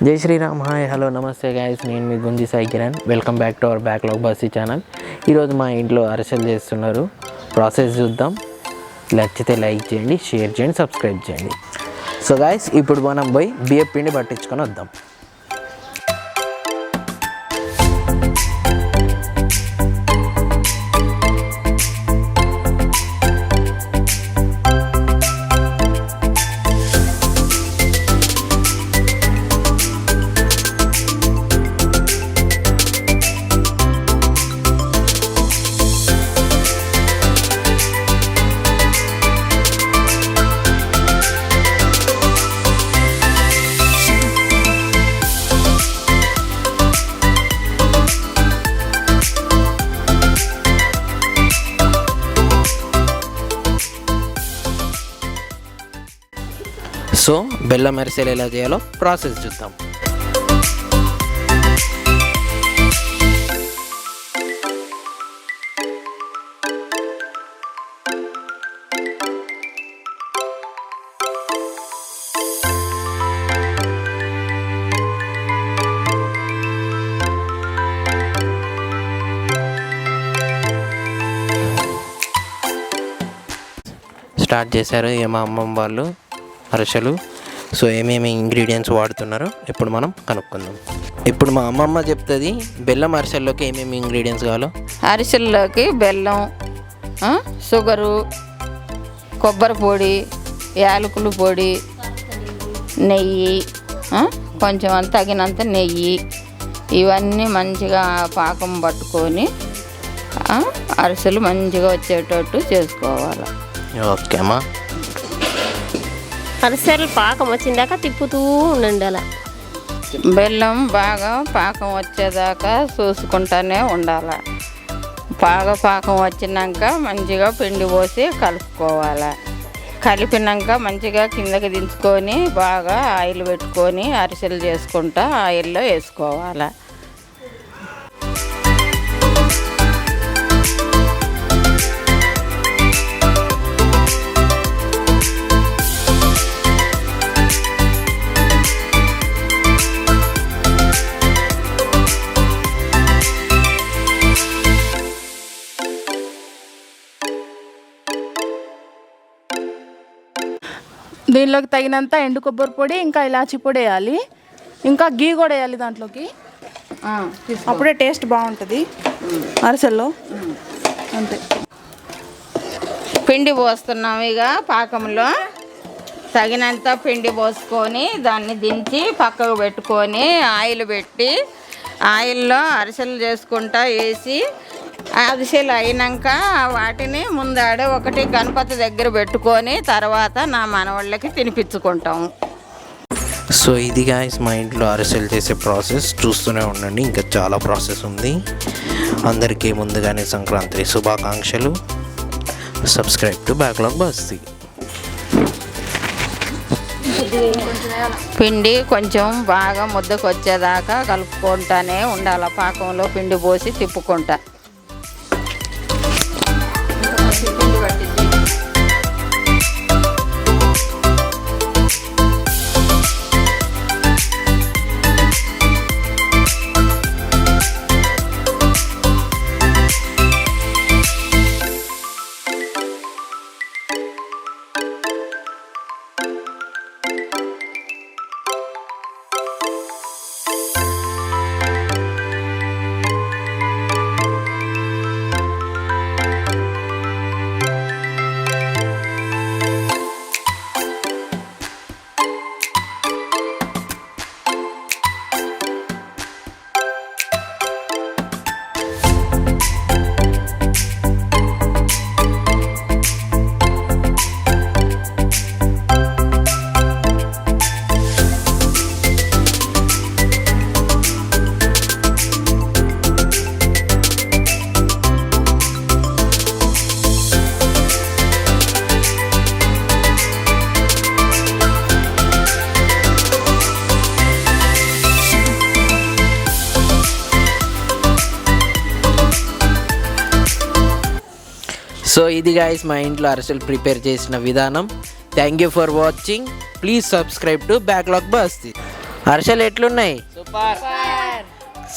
జై Shri Ram. Hi, hello, నమస్తే guys. నేను మీ Gunji Sai Kiran. Welcome back to our backlog Basti channel. ఈరోజు మా ఇంట్లో అరిసెలు చేస్తున్నారు. ప్రాసెస్ చూద్దాం. నచ్చితే లైక్ చేయండి, షేర్ చేయండి, సబ్స్క్రైబ్ చేయండి. సో గాయస్, ఇప్పుడు మనం పోయి బియ్యం పిండి పట్టించుకొని వద్దాం. సో బెల్లం అరిసెలు ఎలా చేయాలో ప్రాసెస్ చూద్దాం. స్టార్ట్ చేశారు మా అమ్మమ్మ వాళ్ళు అరిసెలు. సో ఏమేమి ఇంగ్రీడియంట్స్ వాడుతున్నారో ఇప్పుడు మనం కనుక్కుందాం. ఇప్పుడు మా అమ్మమ్మ చెప్తుంది బెల్లం అరిసెల్లోకి ఏమేమి ఇంగ్రీడియంట్స్ కావాలో. అరిసెల్లోకి బెల్లం, షుగరు, కొబ్బరి పొడి, యాలకుల పొడి, నెయ్యి, కొంచెం తగినంత నెయ్యి, ఇవన్నీ మంచిగా పాకం పట్టుకొని అరిసెలు మంచిగా వచ్చేటట్టు చేసుకోవాలి. ఓకే అమ్మా. అరిసెలు పాకం వచ్చిందాక తిప్పుతూ ఉండండి. అలా బెల్లం బాగా పాకం వచ్చేదాకా చూసుకుంటూనే ఉండాలి. బాగా పాకం వచ్చినాక మంచిగా పిండి పోసి కలుపుకోవాలి. కలిపినాక మంచిగా కిందకి దించుకొని బాగా ఆయిల్ పెట్టుకొని అరిసెలు చేసుకుంటా ఆయిల్లో వేసుకోవాలి. దీనిలోకి తగినంత ఎండు కొబ్బరి పొడి, ఇంకా ఇలాచి పొడి వేయాలి, ఇంకా గీ కూడా వేయాలి దాంట్లోకి. అప్పుడే టేస్ట్ బాగుంటుంది అరిసెల్లో. అంతే. పిండి పోస్తున్నాము. ఇక పాకంలో తగినంత పిండి పోసుకొని దాన్ని దించి పక్కకు పెట్టుకొని ఆయిల్ పెట్టి ఆయిల్లో అరిసెలు చేసుకుంటా వేసి అరిసెలు అయినాక వాటిని ముందాడే ఒకటి గణపతి దగ్గర పెట్టుకొని తర్వాత నా మనవాళ్ళకి తినిపించుకుంటాము. సో ఇది గాయస్ మా ఇంట్లో అరిసెలు చేసే ప్రాసెస్. చూస్తూనే ఉండండి, ఇంకా చాలా ప్రాసెస్ ఉంది. అందరికీ ముందుగానే సంక్రాంతి శుభాకాంక్షలు. Subscribe to backlog Bassi. పిండి కొంచెం బాగా ముద్దకు వచ్చేదాకా కలుపుకుంటానే ఉండాలి. పాకంలో పిండి పోసి తిప్పుకుంటా. సో ఇది గాయస్ మా ఇంట్లో అరిసెలు ప్రిపేర్ చేసిన విధానం. Thank you for watching. Please subscribe to backlog Basti. అరిసెలు ఎట్లున్నాయి?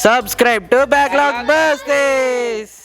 Subscribe to backlog బస్తీస్.